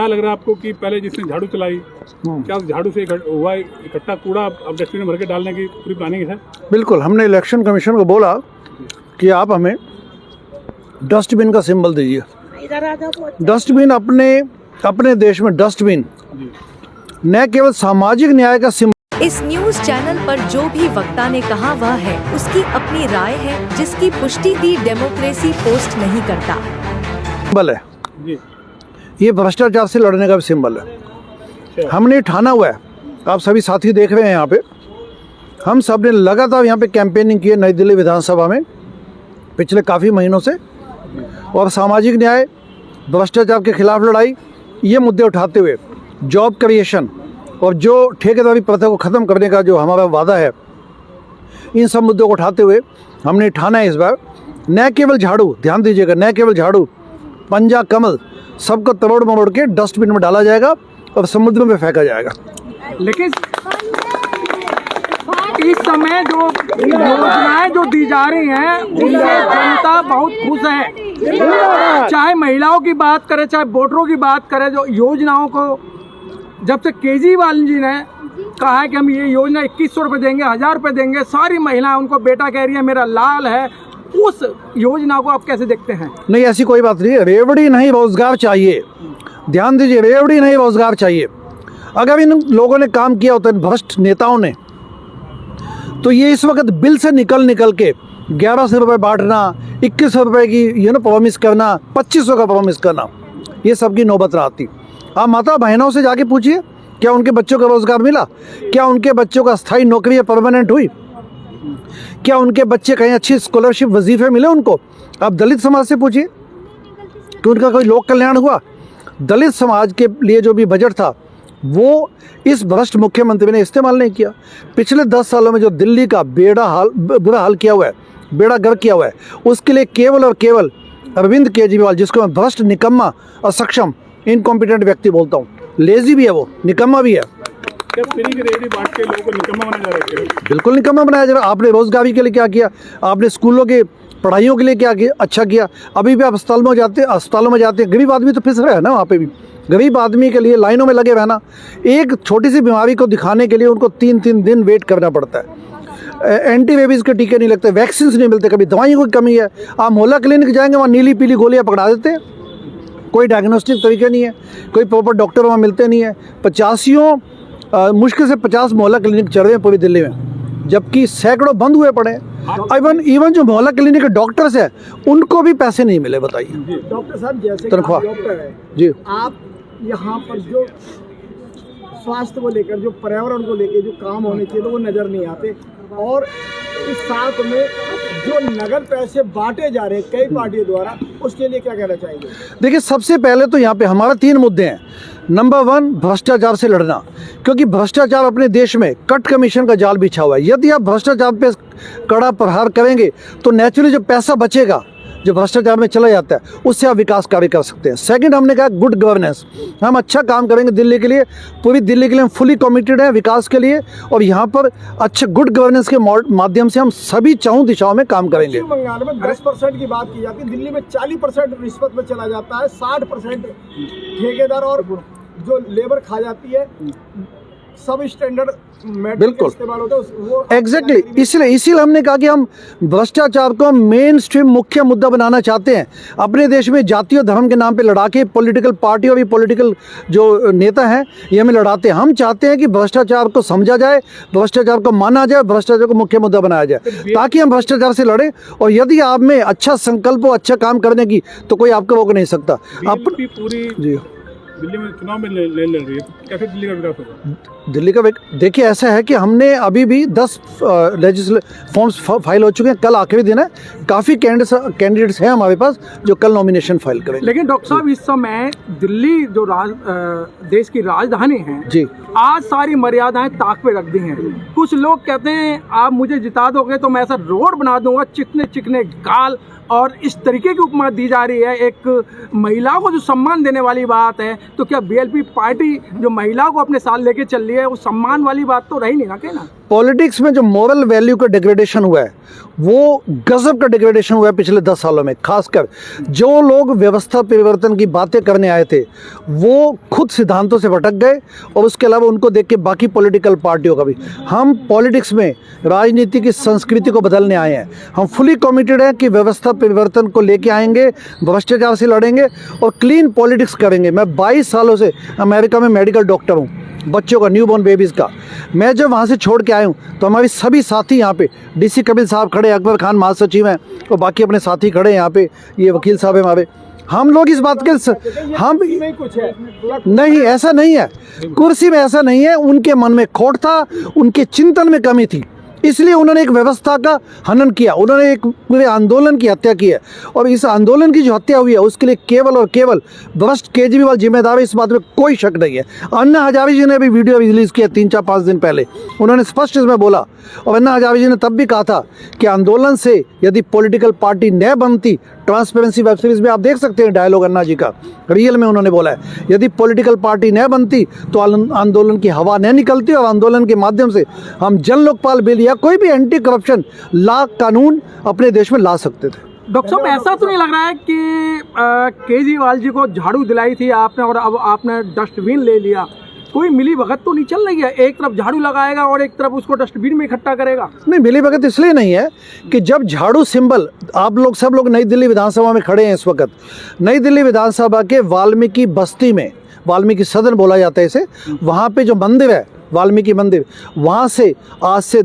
क्या लग रहा है आपको कि पहले जिसने झाड़ू चलाई, क्या उस झाड़ू से हुआ इकट्ठा कूड़ा अब डस्टबिन में भर के डालने की पूरी प्लानिंग है? बिल्कुल, हमने इलेक्शन कमीशन को बोला कि आप हमें डस्टबिन का सिंबल दीजिए। डस्टबिन अपने देश में डस्टबिन न केवल सामाजिक न्याय का सिंबल। इस न्यूज चैनल पर जो भी वक्ता ने कहा वह है उसकी अपनी राय है, जिसकी पुष्टि दी डेमोक्रेसी पोस्ट नहीं करता। सिंबल है जी। ये भ्रष्टाचार से लड़ने का भी सिंबल है। हमने ठाना हुआ है, आप सभी साथी देख रहे हैं यहाँ पे, हम सब ने लगातार यहाँ पे कैंपेनिंग की है नई दिल्ली विधानसभा में पिछले काफ़ी महीनों से, और सामाजिक न्याय, भ्रष्टाचार के खिलाफ लड़ाई, ये मुद्दे उठाते हुए जॉब क्रिएशन और जो ठेकेदारी प्रथा को ख़त्म करने का जो हमारा वादा है, इन सब मुद्दों को उठाते हुए हमने ठाना है इस बार न केवल झाड़ू, ध्यान दीजिएगा, न केवल झाड़ू, पंजा, कमल सबको तोड़ मरोड़ के डस्टबिन में डाला जाएगा और समुद्र में फेंका जाएगा। लेकिन इस समय जो योजनाएं जो दी जा रही हैं उनसे जनता बहुत खुश है। चाहे महिलाओं की बात करें, चाहे वोटरों की बात करें, जो योजनाओं को जब से केजरीवाल जी ने कहा है कि हम ये योजना 2100 रुपये देंगे, 1000 रुपये देंगे, सारी महिलाएं, उनको बेटा कह रही है मेरा लाल है, उस योजना को आप कैसे देखते हैं? नहीं, ऐसी कोई बात नहीं है। रेवड़ी नहीं, रोजगार चाहिए। ध्यान दीजिए, रेवड़ी नहीं, रोजगार चाहिए। अगर इन लोगों ने काम किया होता है, भ्रष्ट नेताओं ने, तो ये इस वक्त बिल से निकल के 1100 रुपये बांटना, 2100 रुपये की प्रॉमिस करना, 2500 का प्रॉमिस करना, ये सबकी नौबत आती। आप माता बहनों से जाके पूछिए, क्या उनके बच्चों को रोजगार मिला? क्या उनके बच्चों का स्थायी नौकरी या परमानेंट हुई? क्या उनके बच्चे कहीं अच्छी स्कॉलरशिप, वजीफे मिले उनको? आप दलित समाज से पूछिए कि उनका कोई लोक कल्याण हुआ? दलित समाज के लिए जो भी बजट था वो इस भ्रष्ट मुख्यमंत्री ने इस्तेमाल नहीं किया। पिछले 10 सालों में जो दिल्ली का बुरा हाल किया हुआ है, बेड़ा गर्क किया हुआ है, उसके लिए केवल और केवल अरविंद केजरीवाल, जिसको मैं भ्रष्ट, निकम्मा, असक्षम, इनकॉम्पिटेंट व्यक्ति बोलता हूँ, लेजी भी है वो, निकम्मा भी है। क्या फ्री की रेहड़ी बांट के लोगों को निकम्मा बनाया जा रहा है? बिल्कुल निकम्मा बनाया जा रहा है। आपने रोजगारी के लिए क्या किया? आपने स्कूलों के पढ़ाइयों के लिए क्या किया? अच्छा किया। अभी भी आप अस्पतालों में जाते हैं, गरीब आदमी तो फिस रहा है ना वहाँ पे भी। गरीब आदमी के लिए लाइनों में लगे रहना, एक छोटी सी बीमारी को दिखाने के लिए उनको 3-3 दिन वेट करना पड़ता है। एंटी रेबीज़ के टीके नहीं लगते, वैक्सीन नहीं मिलते, कभी दवाइयों की कमी है। आप मोहल्ला क्लिनिक जाएंगे, वहाँ नीली पीली गोलियाँ पकड़ा देते हैं, कोई डायग्नोस्टिक तरीके नहीं है, कोई प्रॉपर डॉक्टर वहाँ मिलते नहीं है। 85 मुश्किल से 50 मोहल्ला क्लिनिक चल रहे हैं पूरी दिल्ली में, जबकि सैकड़ों बंद हुए पड़े हैं। इवन जो मोहल्ला क्लिनिक के डॉक्टर्स हैं उनको भी पैसे नहीं मिले, बताइए। डॉक्टर साहब, जैसे तनख्वाह जी, आप यहाँ पर जो स्वास्थ्य को लेकर, जो पर्यावरण को लेकर जो काम होने चाहिए तो वो नज़र नहीं आते, और इस साथ में जो नगद पैसे बांटे जा रहे हैं कई पार्टियों द्वारा, उसके लिए क्या कहना चाहेंगे? देखिए, सबसे पहले तो यहाँ पे हमारा 3 मुद्दे हैं। नंबर 1, भ्रष्टाचार से लड़ना, क्योंकि भ्रष्टाचार अपने देश में कट कमीशन का जाल बिछा हुआ है। यदि आप भ्रष्टाचार पे कड़ा प्रहार करेंगे तो नेचुरली जो पैसा बचेगा जो भ्रष्टाचार में चला जाता है, उससे आप विकास कार्य कर सकते हैं। सेकंड, हमने कहा गुड गवर्नेंस, हम अच्छा काम करेंगे दिल्ली के लिए, पूरी दिल्ली के लिए हम फुली कमिटेड हैं विकास के लिए, और यहाँ पर अच्छे गुड गवर्नेंस के माध्यम से हम सभी 4 दिशाओं में काम करेंगे। पश्चिम बंगाल में 10% की बात की जाती है, दिल्ली में 40% रिश्वत में चला जाता है, 60% ठेकेदार और जो लेबर खा जाती है, सब स्टैंडर्ड बिल्कुल इस्तेमाल होता है वो। एग्जैक्टली, इसीलिए हमने कहा कि हम भ्रष्टाचार को मेन स्ट्रीम मुख्य मुद्दा बनाना चाहते हैं। अपने देश में जाति और धर्म के नाम पे लड़ा के पॉलिटिकल पार्टी और ये पॉलिटिकल जो नेता हैं ये हमें लड़ाते हैं। हम चाहते हैं कि भ्रष्टाचार को समझा जाए, भ्रष्टाचार को माना जाए, भ्रष्टाचार को मुख्य मुद्दा बनाया जाए, ताकि हम भ्रष्टाचार से लड़ें। और यदि आप में अच्छा संकल्प हो अच्छा काम करने की, तो कोई आपको रोक नहीं सकता। पूरी जी, दिल्ली में चुनाव में ले लड़ रही है, कैसे दिल्ली का विकास होगा? दिल्ली का देखिए, ऐसा है कि हमने अभी भी 10 फॉर्म्स फाइल हो चुके हैं। कल आखिरी दिन है, काफ़ी कैंडिडेट्स हैं हमारे पास जो कल नॉमिनेशन फाइल करेंगे। लेकिन डॉक्टर साहब, इस समय दिल्ली जो देश की राजधानी है जी, आज सारी मर्यादाएं ताक पे रख दी हैं। कुछ लोग कहते हैं आप मुझे जिता दोगे तो मैं ऐसा रोड बना दूंगा, चिकने चिकने गाल, और इस तरीके की उपमा दी जा रही है। एक महिलाओं को जो सम्मान देने वाली बात है, तो क्या बीएलपी पार्टी जो महिलाओं को अपने साथ लेके चल रही है, वो सम्मान वाली बात तो रही नहीं ना कहना। पॉलिटिक्स में जो मॉरल वैल्यू का डिग्रेडेशन हुआ है वो गजब का डिग्रेडेशन हुआ है पिछले 10 सालों में। खासकर जो लोग व्यवस्था परिवर्तन की बातें करने आए थे वो खुद सिद्धांतों से भटक गए, और उसके अलावा उनको देख के बाकी पॉलिटिकल पार्टियों का भी। हम पॉलिटिक्स में राजनीति की संस्कृति को बदलने आए हैं। हम फुली कमिटेड हैं कि व्यवस्था परिवर्तन को लेके आएंगे, भ्रष्टाचार से लड़ेंगे और क्लीन पॉलिटिक्स करेंगे। मैं 22 सालों से अमेरिका में मेडिकल डॉक्टर हूँ, बच्चों का, न्यूबॉर्न बेबीज़ का। मैं जब वहाँ से छोड़ के आया हूँ तो हमारे सभी साथी यहाँ पे, डीसी कपिल साहब खड़े, अकबर खान महासचिव हैं और बाकी अपने साथी खड़े हैं यहाँ पे, ये वकील साहब हैं हमारे। हम लोग इस बात के हम नहीं, ऐसा नहीं है, कुर्सी में ऐसा नहीं है। उनके मन में खोट था, उनके चिंतन में कमी थी, इसलिए उन्होंने एक व्यवस्था का हनन किया, उन्होंने एक पूरे आंदोलन की हत्या की है। और इस आंदोलन की जो हत्या हुई है उसके लिए केवल और केवल भ्रष्ट केजरीवाल जिम्मेदार है, इस बात में कोई शक नहीं है। अन्ना हजारी जी ने भी वीडियो रिलीज़ किया 3-4-5 दिन पहले, उन्होंने स्पष्ट इसमें बोला। और अन्ना हजारी जी ने तब भी कहा था कि आंदोलन से यदि पॉलिटिकल पार्टी न बनती, ट्रांसपेरेंसी वेब सीरीज़ में आप देख सकते हैं डायलॉग अन्ना जी का, रियल में उन्होंने बोला है, यदि पॉलिटिकल पार्टी न बनती तो आंदोलन की हवा न निकलती और आंदोलन के माध्यम से हम जन लोकपाल बिल या कोई भी एंटी करप्शन लॉ कानून अपने देश में ला सकते थे। डॉक्टर साहब, ऐसा तो नहीं लग रहा है कि केजरीवाल जी को झाड़ू दिलाई थी आपने और अब आपने डस्टबिन ले लिया, कोई मिली भगत तो नहीं चल रही है? एक तरफ झाड़ू लगाएगा और एक तरफ उसको डस्टबिन में इकट्ठा करेगा। नहीं, मिली भगत इसलिए नहीं है कि जब झाड़ू सिंबल, आप लोग सब लोग नई दिल्ली विधानसभा में खड़े हैं इस वक्त, नई दिल्ली विधानसभा के वाल्मीकि बस्ती में, वाल्मीकि सदन बोला जाता है इसे, वहाँ पे जो मंदिर है वाल्मीकि मंदिर, वहाँ से आज से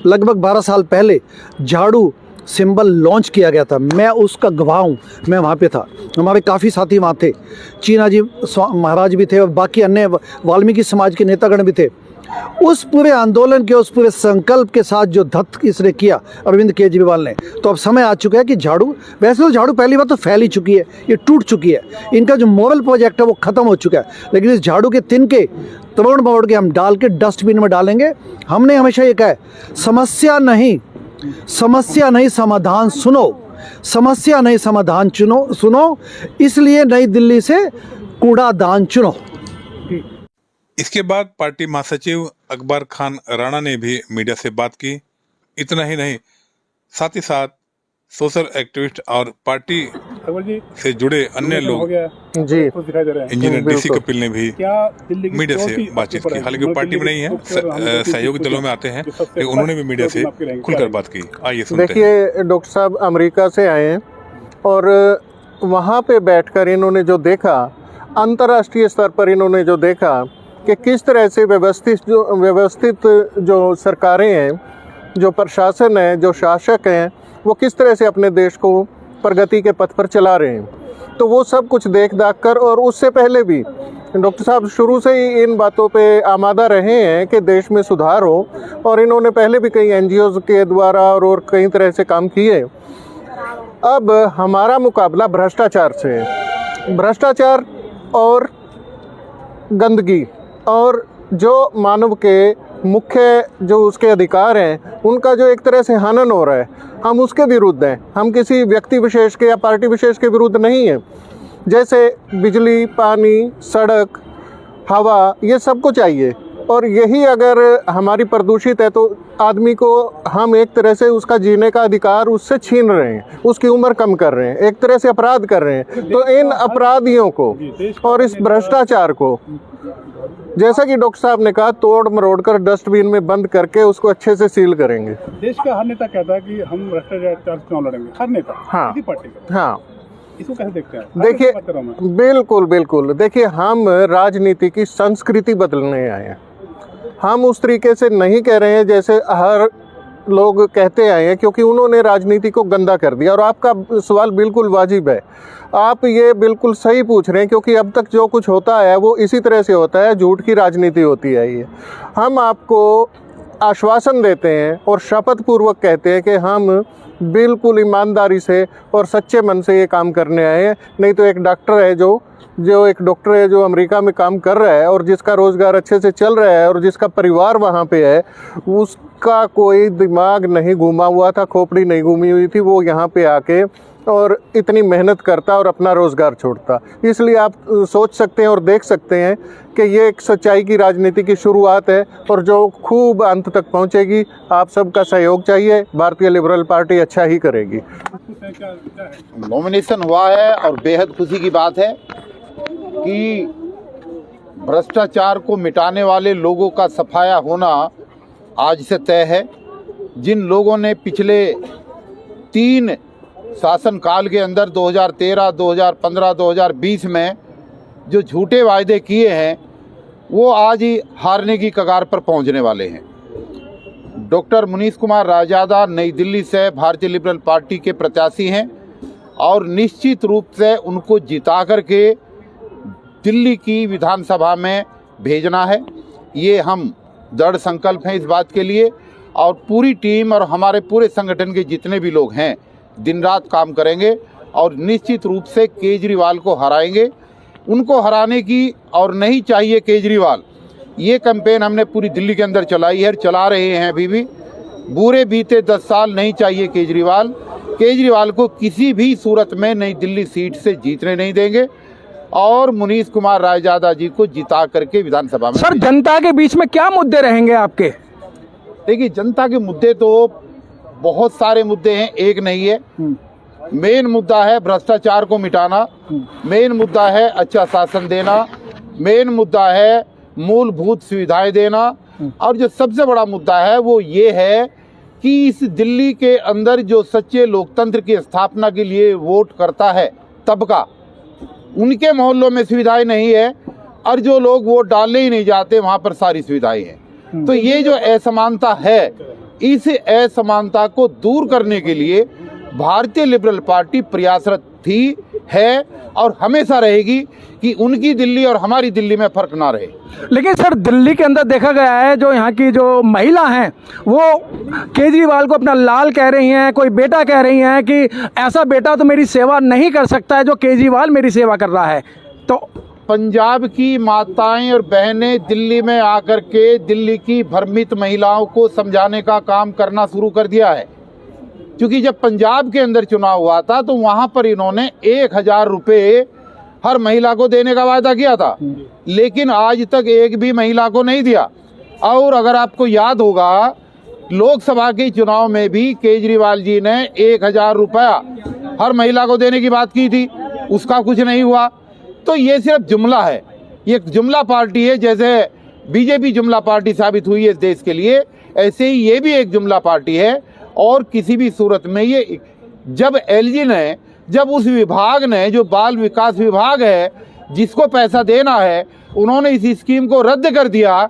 लगभग 12 साल पहले झाड़ू सिंबल लॉन्च किया गया था। मैं उसका गवाह हूँ, मैं वहाँ पे था, हमारे काफ़ी साथी वहाँ थे, चीना जी महाराज भी थे और बाकी अन्य वाल्मीकि समाज के नेतागण भी थे। उस पूरे आंदोलन के, उस पूरे संकल्प के साथ जो धत्त इसने किया अरविंद केजरीवाल ने, तो अब समय आ चुका है कि झाड़ू, वैसे तो झाड़ू पहली बार तो फैल ही चुकी है, ये टूट चुकी है, इनका जो मॉरल प्रोजेक्ट है वो ख़त्म हो चुका है, लेकिन इस झाड़ू के तिनके तोड़ मरोड़ के हम डाल के डस्टबिन में डालेंगे। हमने हमेशा ये कहा है, समस्या नहीं समाधान सुनो, समस्या नहीं समाधान सुनो, इसलिए नई दिल्ली से कूड़ादान चुनो। इसके बाद पार्टी महासचिव अकबर खान राणा ने भी मीडिया से बात की। इतना ही नहीं, साथ ही साथ सोशल एक्टिविस्ट और पार्टी से जुड़े अन्य लोग जी दिखाई दे रहे हैं। इंजीनियर डीसी कपिल ने भी क्या दिल्ली की मीडिया से सिक्योरिटी बातचीत की। हालांकि वो पार्टी में नहीं है, सहयोगी दलों में आते हैं, सबसे लेकिन उन्होंने भी मीडिया से खुलकर बात की। आइए सुनते हैं। देखिए डॉक्टर साहब अमेरिका से आए हैं और वहाँ पे बैठकर इन्होंने जो देखा, अंतर्राष्ट्रीय स्तर पर इन्होंने जो देखा कि किस तरह से व्यवस्थित जो सरकारें हैं, जो प्रशासन है, जो शासक हैं, वो किस तरह से अपने देश को प्रगति के पथ पर चला रहे हैं। तो वो सब कुछ देख दाख कर, और उससे पहले भी डॉक्टर साहब शुरू से ही इन बातों पे आमादा रहे हैं कि देश में सुधार हो, और इन्होंने पहले भी कई NGOs के द्वारा और कई तरह से काम किए। अब हमारा मुकाबला भ्रष्टाचार से है, भ्रष्टाचार और गंदगी और जो मानव के मुख्य जो उसके अधिकार हैं उनका जो एक तरह से हनन हो रहा है, हम उसके विरुद्ध हैं। हम किसी व्यक्ति विशेष के या पार्टी विशेष के विरुद्ध नहीं हैं। जैसे बिजली, पानी, सड़क, हवा, ये सबको चाहिए, और यही अगर हमारी प्रदूषित है तो आदमी को हम एक तरह से उसका जीने का अधिकार उससे छीन रहे हैं, उसकी उम्र कम कर रहे हैं, एक तरह से अपराध कर रहे हैं। तो इन अपराधियों को और इस भ्रष्टाचार को, जैसा कि डॉक्टर साहब ने कहा, तोड़ मरोड़ कर डस्टबिन में बंद करके उसको अच्छे से सील करेंगे। देश का हर नेता कहता है कि हम भ्रष्टाचार से चुनाव लड़ेंगे, हर नेता, हाँ, किसी पार्टी का। हाँ, इसको कैसे देखते हैं? देखिए बिल्कुल देखिए, हम राजनीति की संस्कृति बदलने आए हैं। हम उस तरीके से नहीं कह रहे हैं जैसे हर लोग कहते आए हैं, क्योंकि उन्होंने राजनीति को गंदा कर दिया। और आपका सवाल बिल्कुल वाजिब है, आप ये बिल्कुल सही पूछ रहे हैं, क्योंकि अब तक जो कुछ होता है वो इसी तरह से होता है, झूठ की राजनीति होती है। ये हम आपको आश्वासन देते हैं और शपथ पूर्वक कहते हैं कि हम बिल्कुल ईमानदारी से और सच्चे मन से ये काम करने आए हैं। नहीं तो एक डॉक्टर है जो अमेरिका में काम कर रहा है और जिसका रोज़गार अच्छे से चल रहा है और जिसका परिवार वहाँ पे है, उसका कोई दिमाग नहीं घूमा हुआ था, खोपड़ी नहीं घूमी हुई थी, वो यहाँ पे आके और इतनी मेहनत करता और अपना रोज़गार छोड़ता। इसलिए आप सोच सकते हैं और देख सकते हैं कि ये एक सच्चाई की राजनीति की शुरुआत है और जो खूब अंत तक पहुंचेगी। आप सबका सहयोग चाहिए, भारतीय लिबरल पार्टी अच्छा ही करेगी। नॉमिनेशन हुआ है और बेहद खुशी की बात है कि भ्रष्टाचार को मिटाने वाले लोगों का सफाया होना आज से तय है। जिन लोगों ने पिछले 3 शासनकाल के अंदर 2013, 2015, 2020 में जो झूठे वायदे किए हैं वो आज ही हारने की कगार पर पहुंचने वाले हैं। डॉक्टर मुनीश कुमार रायजादा नई दिल्ली से भारतीय लिबरल पार्टी के प्रत्याशी हैं और निश्चित रूप से उनको जिता करके दिल्ली की विधानसभा में भेजना है। ये हम दृढ़ संकल्प हैं इस बात के लिए और पूरी टीम और हमारे पूरे संगठन के जितने भी लोग हैं दिन रात काम करेंगे और निश्चित रूप से केजरीवाल को हराएंगे। उनको हराने की और नहीं चाहिए केजरीवाल, ये कैंपेन हमने पूरी दिल्ली के अंदर चलाई है, चला रहे हैं अभी भी। बुरे बीते 10 साल नहीं चाहिए केजरीवाल। केजरीवाल को किसी भी सूरत में नई दिल्ली सीट से जीतने नहीं देंगे और मुनीश कुमार रायजादा जी को जिता करके विधानसभा में। सर, जनता के बीच में क्या मुद्दे रहेंगे आपके? देखिए, जनता के मुद्दे तो बहुत सारे मुद्दे हैं, एक नहीं है। मेन मुद्दा है भ्रष्टाचार को मिटाना, मेन मुद्दा है अच्छा शासन देना, मेन मुद्दा है मूलभूत सुविधाएं देना और जो सबसे बड़ा मुद्दा है वो ये है कि इस दिल्ली के अंदर जो सच्चे लोकतंत्र की स्थापना के लिए वोट करता है तबका, उनके मोहल्लों में सुविधाएं नहीं है और जो लोग वोट डालने ही नहीं जाते वहाँ पर सारी सुविधाएं हैं। तो ये जो असमानता है, इस असमानता को दूर करने के लिए भारतीय लिबरल पार्टी प्रयासरत थी, है और हमेशा रहेगी कि उनकी दिल्ली और हमारी दिल्ली में फर्क ना रहे। लेकिन सर, दिल्ली के अंदर देखा गया है जो यहाँ की जो महिला हैं वो केजरीवाल को अपना लाल कह रही हैं, कोई बेटा कह रही हैं कि ऐसा बेटा तो मेरी सेवा नहीं कर सकता है जो केजरीवाल मेरी सेवा कर रहा है। तो पंजाब की माताएं और बहनें दिल्ली में आकर के दिल्ली की भ्रमित महिलाओं को समझाने का काम करना शुरू कर दिया है। क्योंकि जब पंजाब के अंदर चुनाव हुआ था तो वहां पर इन्होंने 1000 रुपये हर महिला को देने का वायदा किया था, लेकिन आज तक एक भी महिला को नहीं दिया। और अगर आपको याद होगा, लोकसभा के चुनाव में भी केजरीवाल जी ने 1000 रुपया हर महिला को देने की बात की थी, उसका कुछ नहीं हुआ। तो ये सिर्फ जुमला है, ये एक जुमला पार्टी है। जैसे बीजेपी जुमला पार्टी साबित हुई है इस देश के लिए, ऐसे ही ये भी एक जुमला पार्टी है। और किसी भी सूरत में ये जब एलजी ने, जब उस विभाग ने, जो बाल विकास विभाग है जिसको पैसा देना है, उन्होंने इस स्कीम को रद्द कर दिया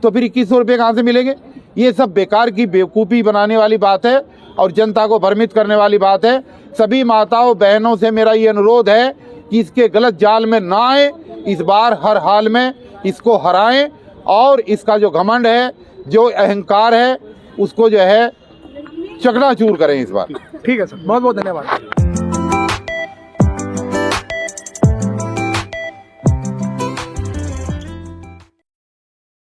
तो फिर 2100 रुपये कहाँ से मिलेंगे? ये सब बेकार की बेवकूफ़ी बनाने वाली बात है और जनता को भ्रमित करने वाली बात है। सभी माताओं बहनों से मेरा ये अनुरोध है कि इसके गलत जाल में ना आए। इस बार हर हाल में इसको हराएं और इसका जो घमंड है, जो अहंकार है, उसको जो है चकनाचूर करें इस बार। ठीक है सर, बहुत बहुत धन्यवाद।